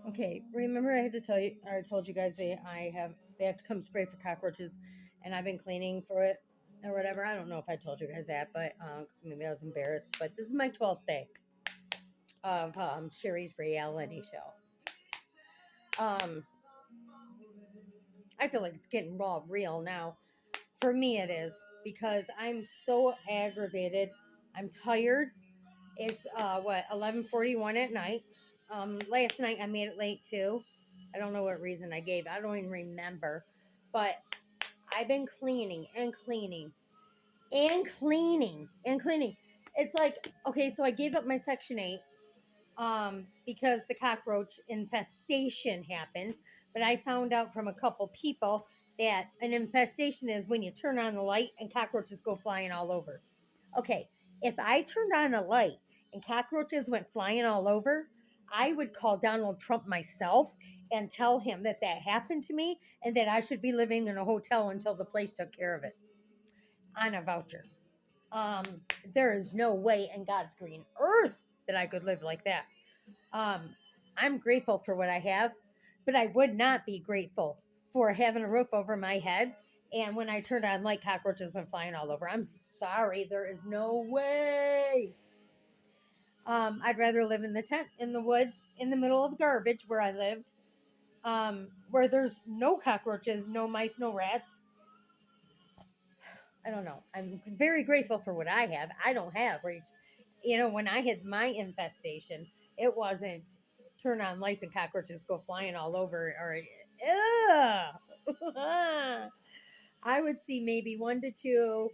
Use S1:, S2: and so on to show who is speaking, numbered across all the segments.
S1: Okay, remember I had to tell you, I told you guys they have to come spray for cockroaches, and I've been cleaning for it or whatever. I don't know if I told you guys that, but maybe I was embarrassed. But this is my 12th day of Sherry's reality show. Um, I feel like it's getting raw real now. For me, it is because I'm so aggravated. I'm tired. It's what 11:41 at night. Last night I made it late too. I don't know what reason I gave. I don't even remember. But I've been cleaning and cleaning and cleaning and cleaning. It's like okay, so I gave up my section 8 because the cockroach infestation happened. But I found out from a couple people that an infestation is when you turn on the light and cockroaches go flying all over. Okay, if I turned on a light and cockroaches went flying all over, I would call Donald Trump myself and tell him that that happened to me and that I should be living in a hotel until the place took care of it on a voucher. There is no way in God's green earth that I could live like that. Um, I'm grateful for what I have, but I would not be grateful for having a roof over my head. And when I turned on light, cockroaches went flying all over. I'm sorry, there is no way. I'd rather live in the tent in the woods in the middle of garbage where I lived, where there's no cockroaches, no mice, no rats. I don't know. I'm very grateful for what I have. I don't have, right? You know, when I had my infestation, it wasn't turn on lights and cockroaches go flying all over or ugh. I would see maybe one to two.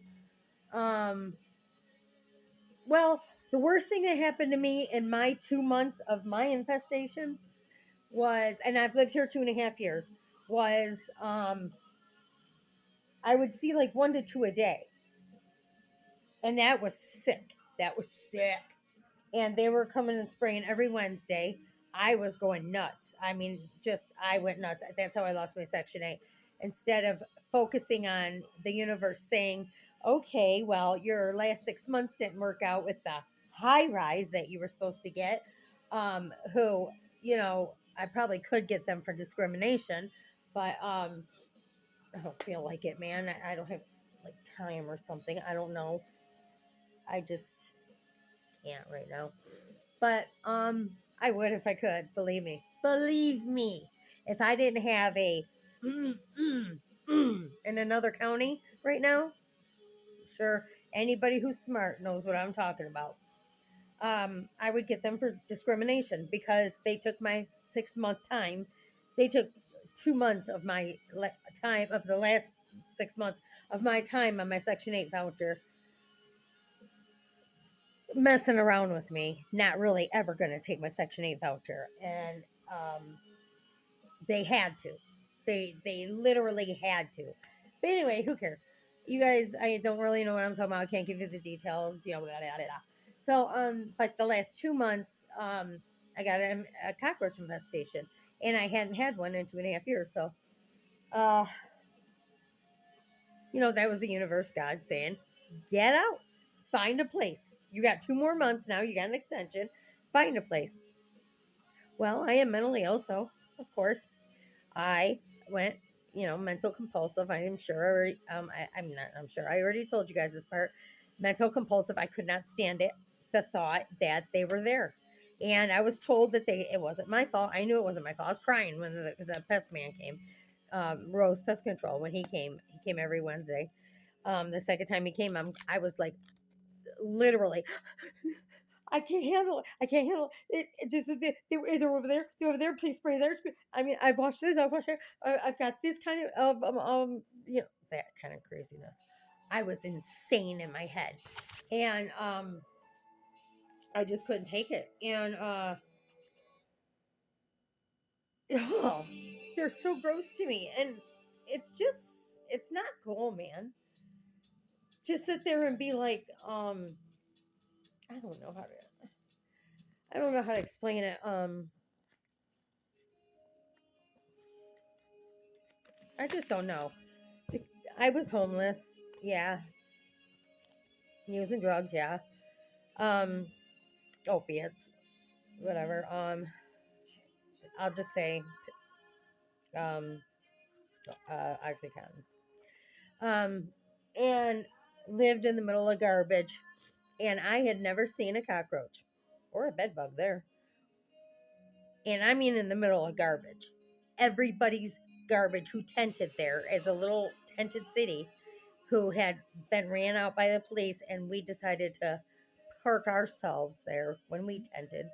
S1: Um, well, the worst thing that happened to me in my 2 months of my infestation was, and I've lived here 2.5 years, was I would see like one to two a day, and that was sick. That was sick. And they were coming and spraying every Wednesday. I was going nuts. I mean, just I went nuts. That's how I lost my section 8. Instead of focusing on the universe saying, okay, well, your last 6 months didn't work out with the high rise that you were supposed to get, who, you know, I probably could get them for discrimination, but I don't feel like it, man. I don't have like time or something. I don't know. I just can't right now. But I would if I could. Believe me. Believe me. If I didn't have a in another county right now, I'm sure anybody who's smart knows what I'm talking about. I would get them for discrimination because they took my 6 month time. They took 2 months of my time of the last 6 months of my time on my Section 8 voucher, messing around with me, not really ever going to take my Section 8 voucher. And they had to. They literally had to. But anyway, who cares? You guys, I don't really know what I'm talking about. I can't give you the details. You know, blah, blah, blah, blah. So, but the last 2 months, I got a cockroach infestation, and I hadn't had one in 2.5 years. So, uh, you know, that was the universe, God saying, "Get out, find a place. You got 2 more months now. You got an extension. Find a place." Well, I am mentally ill, so of course I went, you know, mental compulsive. I am sure. I'm not. I'm sure. I already told you guys this part. Mental compulsive. I could not stand it. The thought that they were there, and I was told that they. It wasn't my fault. I knew it wasn't my fault. I was crying when the pest man came. Rose Pest Control when he came. He came every Wednesday. The second time he came, I was like literally I can't handle it. I can't handle it. It just they're over there. They're over there. Please spray there. I mean, I've watched this. I've watched that. I've got this kind of you know, that kind of craziness. I was insane in my head, and I just couldn't take it. And oh, they're so gross to me, and it's not cool, man. To sit there and be like, I don't know how to. I don't know how to explain it. I just don't know. I was homeless. Yeah. Using drugs. Yeah. Um, opiates. Whatever. I'll just say um, Oxycontin. Um, and lived in the middle of garbage. And I had never seen a cockroach or a bedbug there. And I mean in the middle of garbage. Everybody's garbage who tented there as a little tented city who had been ran out by the police, and we decided to park ourselves there when we tented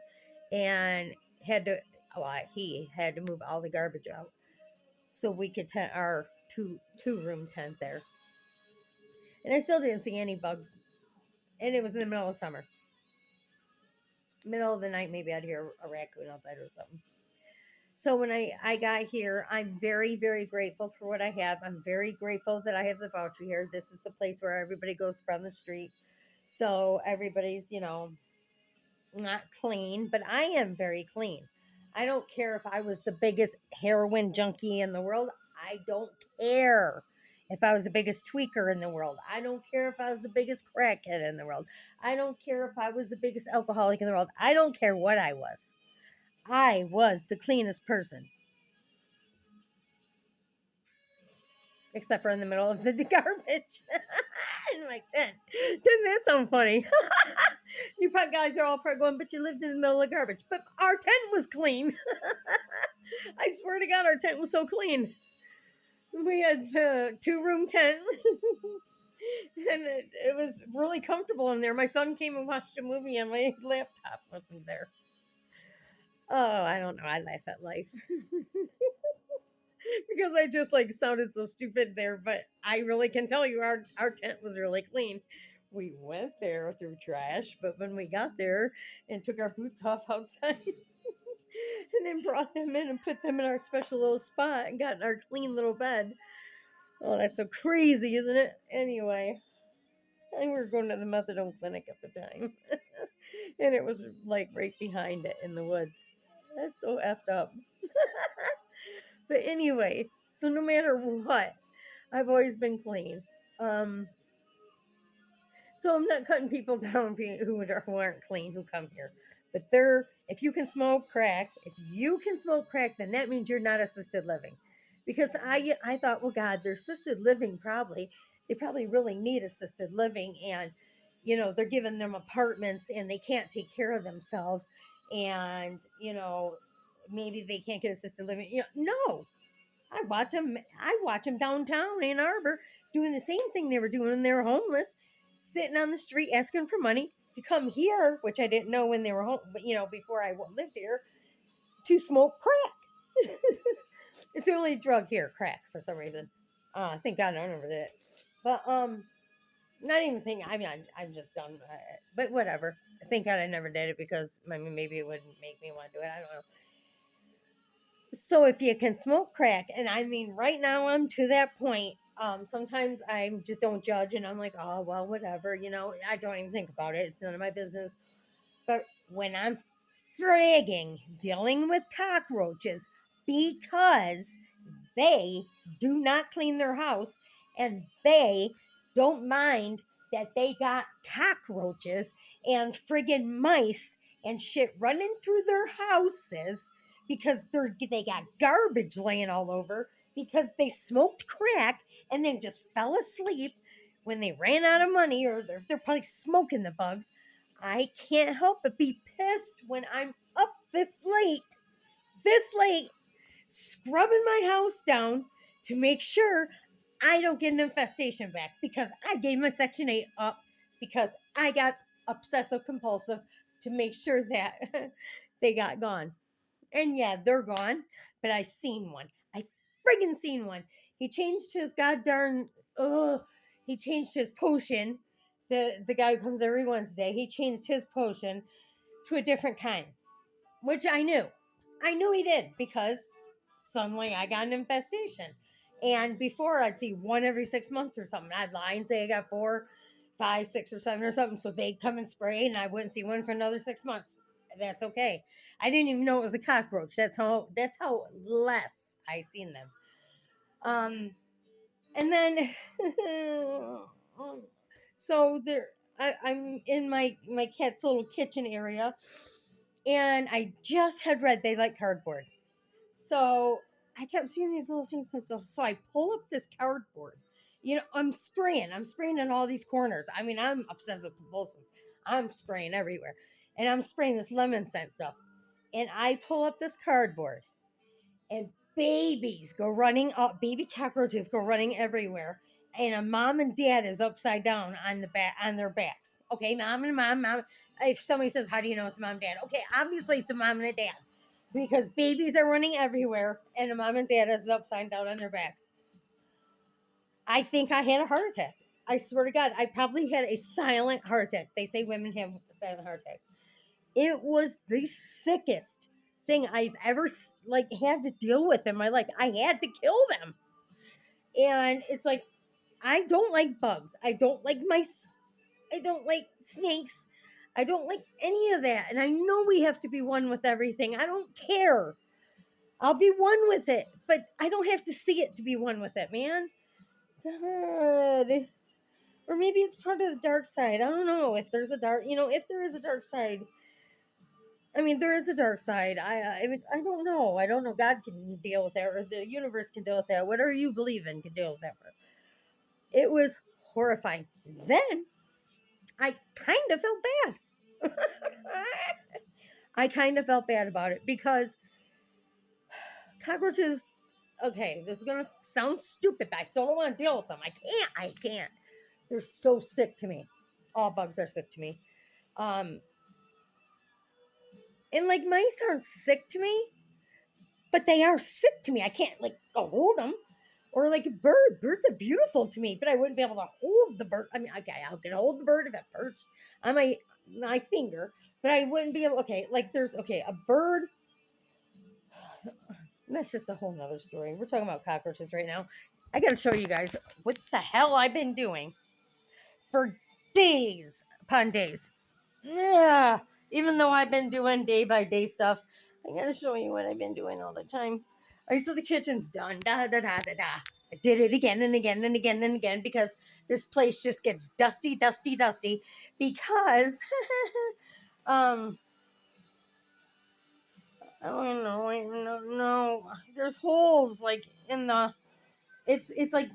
S1: and had to he had to move all the garbage out so we could tent our two room tent there. And I still didn't see any bugs. And it was in the middle of summer. Middle of the night, maybe I'd hear a raccoon outside or something. So when I got here, I'm very, very grateful for what I have. I'm very grateful that I have the voucher here. This is the place where everybody goes from the street. So everybody's, not clean, but I am very clean. I don't care if I was the biggest heroin junkie in the world. I don't care if I was the biggest tweaker in the world. I don't care if I was the biggest crackhead in the world. I don't care if I was the biggest alcoholic in the world. I don't care what I was. I was the cleanest person, except for in the middle of the garbage in my tent. Didn't that sound funny? You guys are all probably going, but you lived in the middle of garbage. But our tent was clean. I swear to God, our tent was so clean. We had a two-room tent, and it was really comfortable in there. My son came and watched a movie on my laptop with me there. Oh, I don't know. I laugh at life. Because I just like sounded so stupid there, but I really can tell you our tent was really clean. We went there through trash, but when we got there and took our boots off outside and then brought them in and put them in our special little spot and got in our clean little bed. Oh, that's so crazy, isn't it? Anyway, I think we were going to the methadone clinic at the time. And it was like right behind it in the woods. That's so effed up. But anyway, so no matter what, I've always been clean. Um, so I'm not cutting people down who aren't clean who come here. But if you can smoke crack, then that means you're not assisted living. Because I thought, well, God, they're assisted living probably. They probably really need assisted living, and they're giving them apartments, and they can't take care of themselves, and maybe they can't get assisted living. No, I watch them downtown Ann Arbor doing the same thing they were doing when they were homeless, sitting on the street asking for money to come here, which I didn't know when they were home, but before I lived here, to smoke crack. It's the only drug here, crack, for some reason. Thank God I never did it. But not even think. I mean, I'm just done. But whatever. Thank God I never did it because maybe it wouldn't make me want to do it. I don't know. So if you can smoke crack, and I mean, right now I'm to that point. Sometimes I just don't judge, and I'm like, oh well, whatever. I don't even think about it. It's none of my business. But when I'm frigging dealing with cockroaches because they do not clean their house and they don't mind that they got cockroaches and friggin' mice and shit running through their houses because they got garbage laying all over because they smoked crack and then just fell asleep when they ran out of money, or they're probably smoking the bugs. I can't help but be pissed when I'm up this late, scrubbing my house down to make sure I don't get an infestation back because I gave my Section 8 up because I got obsessive compulsive to make sure that they got gone. And yeah, they're gone, but I seen one. I friggin' seen one. He changed his goddamn, he changed his potion. The guy who comes every Wednesday, he changed his potion to a different kind, which I knew. I knew he did because suddenly I got an infestation. And before I'd see one every 6 months or something. I'd lie and say I got 4, 5, 6, or 7 or something. So they'd come and spray, and I wouldn't see one for another 6 months. That's okay. I didn't even know it was a cockroach. That's how less I seen them. And then so I'm in my cat's little kitchen area, and I just had read they like cardboard. So I kept seeing these little things. So I pull up this cardboard. I'm spraying. I'm spraying in all these corners. I mean, I'm obsessive compulsive. I'm spraying everywhere. And I'm spraying this lemon scent stuff. And I pull up this cardboard and babies go running up, baby cockroaches go running everywhere. And a mom and dad is upside down on their backs. Okay, mom. If somebody says, "How do you know it's mom and dad?" Okay, obviously it's a mom and a dad because babies are running everywhere, and a mom and dad is upside down on their backs. I think I had a heart attack. I swear to God, I probably had a silent heart attack. They say women have silent heart attacks. It was the sickest thing I've ever had to deal with in my life. I had to kill them, and it's like I don't like bugs. I don't like mice. I don't like snakes. I don't like any of that. And I know we have to be one with everything. I don't care. I'll be one with it, but I don't have to see it to be one with it, man. God. Or maybe it's part of the dark side. I don't know if there's a dark, if there is a dark side. I mean, there is a dark side. I don't know. I don't know. God can deal with that, or the universe can deal with that. Whatever you believe in can deal with that. It was horrifying. Then I kind of felt bad. I kind of felt bad about it because cockroaches. Okay, this is gonna sound stupid, but I still don't want to deal with them. I can't. They're so sick to me. All bugs are sick to me. Um, and like mice aren't sick to me, but they are sick to me. I can't like go hold them. Or like a bird. Birds are beautiful to me, but I wouldn't be able to hold the bird. I mean, okay, I can hold the bird if it perched on my finger, but I wouldn't be able. Okay, like there's a bird. That's just a whole nother story. We're talking about cockroaches right now. I gotta show you guys what the hell I've been doing for days upon days. Yeah, even though I've been doing day by day stuff, I gotta show you what I've been doing all the time. All right, so the kitchen's done. Da da da da da. I did it again and again and again and again because this place just gets dusty, dusty, dusty. Because, um, I don't know. There's holes like in the. It's like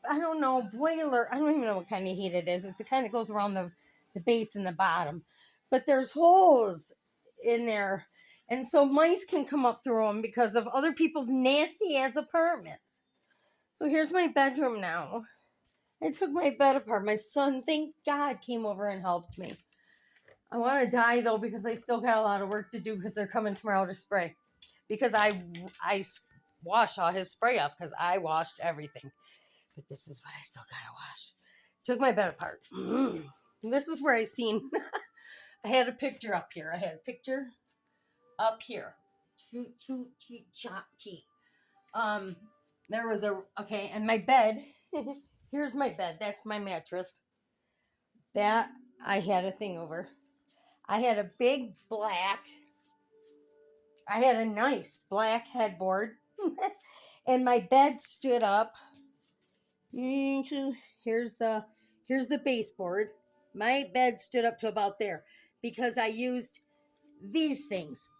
S1: I don't know, boiler. I don't even know what kind of heat it is. It's the kind that goes around the base and the bottom. But there's holes in there. And so mice can come up through them because of other people's nasty ass apartments. So here's my bedroom now. I took my bed apart. My son, thank God, came over and helped me. I want to die though because I still got a lot of work to do because they're coming tomorrow to spray. Because I wash all his spray off because I washed everything. But this is what I still gotta wash. Took my bed apart. This is where I seen. I had a picture up here. Um, there was and my bed. Here's my bed. That's my mattress. That I had a thing over. I had a big black. I had a nice black headboard, and my bed stood up. Here's the baseboard. My bed stood up to about there because I used these things.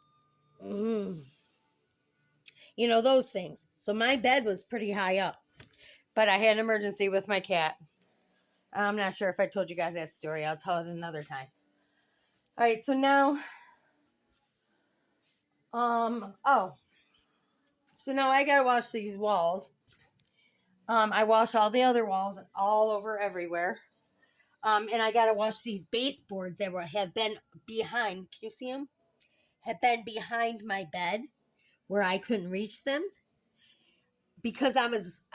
S1: Those things. So my bed was pretty high up, but I had an emergency with my cat. I'm not sure if I told you guys that story. I'll tell it another time. All right, so now, so now I gotta wash these walls. I wash all the other walls all over everywhere. And I gotta wash these baseboards that have been behind. Can you see them? Have been behind my bed where I couldn't reach them because I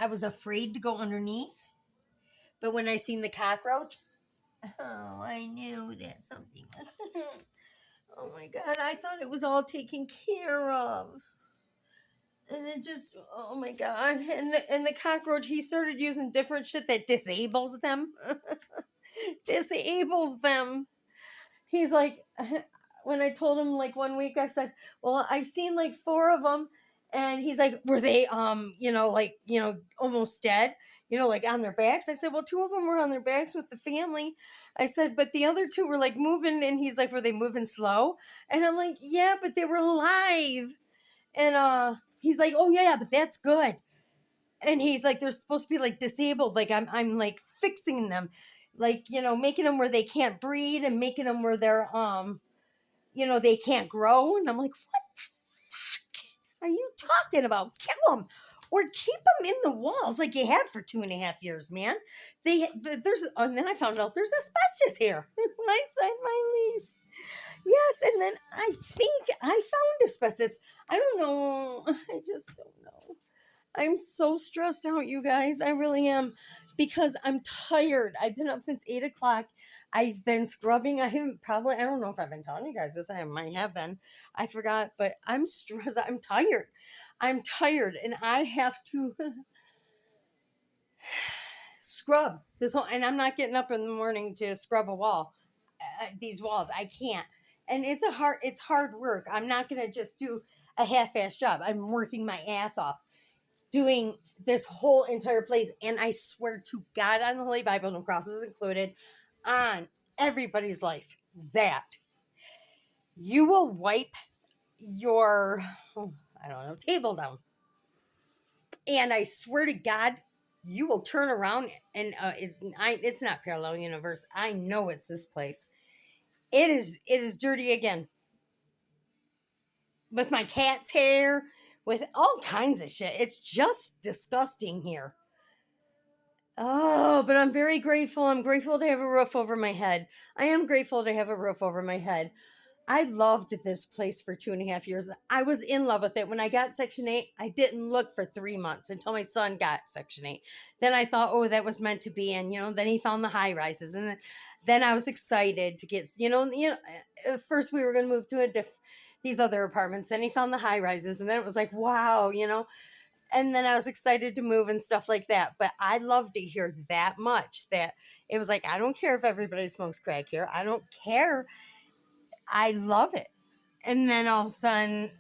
S1: was afraid to go underneath. But when I seen the cockroach, oh, I knew that something was. Oh my God, I thought it was all taken care of. And it just, oh my God. And the cockroach, he started using different shit that disables them. Disables them. He's like, when I told him like one week, I said, well, I seen like 4 of them. And he's like, were they, almost dead, like on their backs? I said, well, 2 of them were on their backs with the family. I said, but the other 2 were like moving. And he's like, were they moving slow? And I'm like, yeah, but they were alive. And, He's like, oh yeah, but that's good. And he's like, they're supposed to be like disabled. Like I'm like fixing them, like, making them where they can't breed and making them where they're they can't grow. And I'm like, what are you talking about? Kill them or keep them in the walls like you had for 2.5 years, man. There's and then I found out there's asbestos here when I signed my lease. Yes, and then I think I found asbestos. I don't know. I just don't know. I'm so stressed out, you guys. I really am because I'm tired. I've been up since 8 o'clock. I've been scrubbing. I don't know if I've been telling you guys this. I might have been. I forgot, but I'm stressed. I'm tired. I'm tired, and I have to scrub this whole. And I'm not getting up in the morning to scrub a wall. These walls, I can't. And it's hard work. I'm not gonna just do a half-ass job. I'm working my ass off doing this whole entire place. And I swear to God on the Holy Bible, no crosses included, on everybody's life, that you will wipe your, I don't know, table down. And I swear to God, you will turn around and it's not parallel universe. I know it's this place. It is dirty again. With my cat's hair, with all kinds of shit. It's just disgusting here. Oh, but I'm very grateful. I'm grateful to have a roof over my head. I am grateful to have a roof over my head. I loved this place for 2.5 years. I was in love with it. When I got Section 8, I didn't look for 3 months until my son got Section 8. Then I thought, oh, that was meant to be. And, then he found the high rises. And then I was excited to get, at first we were going to move to these other apartments. Then he found the high rises. And then it was like, wow. And then I was excited to move and stuff like that. But I loved it here that much that it was like, I don't care if everybody smokes crack here. I don't care. I love it. And then all of a sudden,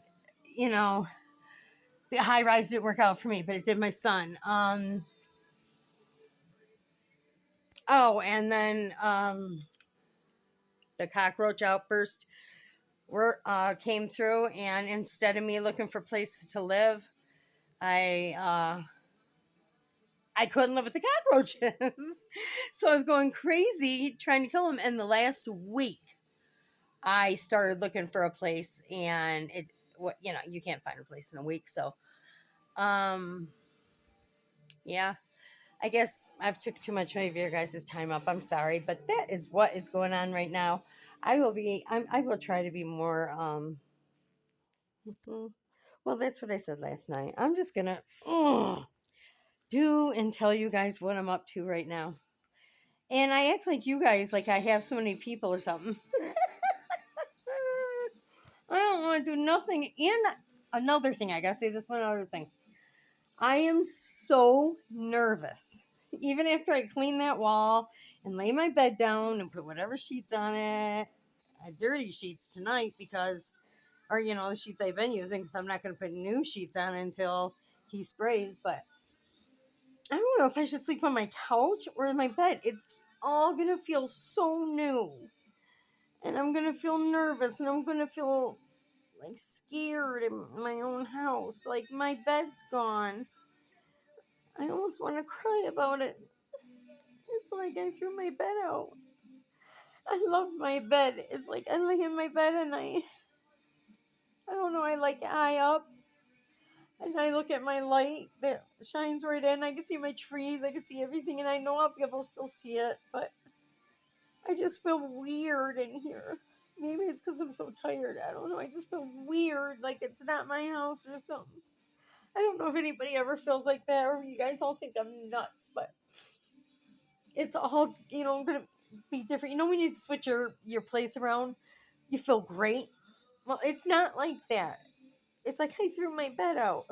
S1: the high rise didn't work out for me, but it did my son. And then the cockroach outburst came through, and instead of me looking for places to live, I couldn't live with the cockroaches. So I was going crazy trying to kill them. And the last week, I started looking for a place, and you can't find a place in a week. So, yeah, I guess I've took too much of your guys' time up. I'm sorry, but that is what is going on right now. I will try to be more, well, that's what I said last night. I'm just gonna, do and tell you guys what I'm up to right now. And I act like you guys, like I have so many people or something. I don't want to do nothing. And another thing, I gotta say this one other thing. I am so nervous. Even after I clean that wall and lay my bed down and put whatever sheets on it, dirty sheets tonight the sheets I've been using, because I'm not going to put new sheets on until he sprays. But I don't know if I should sleep on my couch or in my bed. It's all going to feel so new. And I'm going to feel nervous, and I'm going to feel like scared in my own house. Like my bed's gone. I almost want to cry about it. It's like I threw my bed out. I love my bed. It's like I lay in my bed and I don't know, I like eye up and I look at my light that shines right in. I can see my trees, I can see everything, and I know I'll be able to still see it, but I just feel weird in here. Maybe it's because I'm so tired. I don't know. I just feel weird, like it's not my house or something. I don't know if anybody ever feels like that, or you guys all think I'm nuts, but it's all, going to be different. When you switch your place around, you feel great. Well, it's not like that. It's like I threw my bed out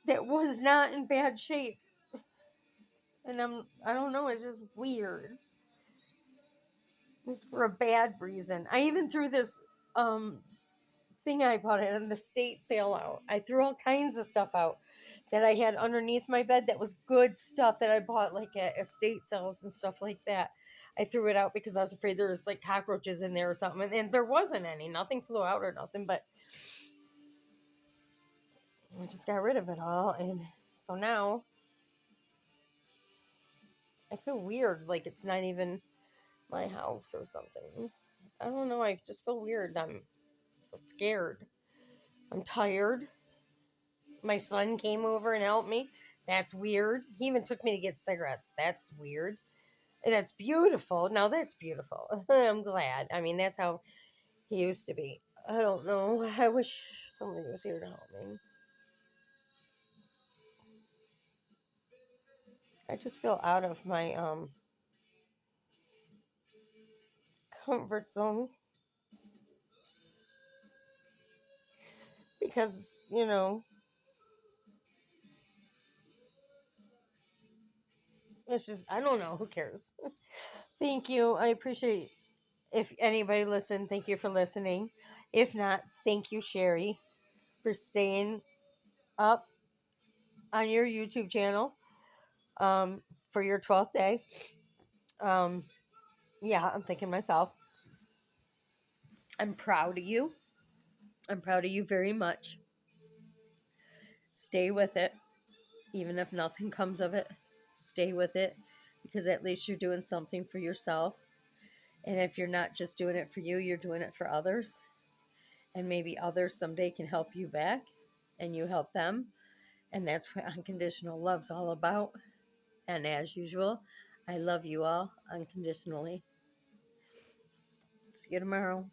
S1: that was not in bad shape. And I don't know, it's just weird. It's for a bad reason. I even threw this thing I bought at an estate sale out. I threw all kinds of stuff out that I had underneath my bed that was good stuff that I bought like at estate sales and stuff like that. I threw it out because I was afraid there was like cockroaches in there or something, and there wasn't any. Nothing flew out or nothing, but I just got rid of it all. And so now I feel weird, like it's not even my house or something. I don't know. I just feel weird. Feel scared. I'm tired. My son came over and helped me. That's weird. He even took me to get cigarettes. That's weird. And that's beautiful. Now that's beautiful. I'm glad. I mean, that's how he used to be. I don't know. I wish somebody was here to help me. I just feel out of my comfort zone because, it's just, I don't know. Who cares? Thank you. I appreciate if anybody listened. Thank you for listening. If not, thank you, Sherry, for staying up on your YouTube channel for your 12th day. Um, yeah, I'm thinking myself. I'm proud of you. I'm proud of you very much. Stay with it, even if nothing comes of it. Stay with it because at least you're doing something for yourself. And if you're not just doing it for you, you're doing it for others. And maybe others someday can help you back and you help them. And that's what unconditional love's all about. And as usual, I love you all unconditionally. See you tomorrow.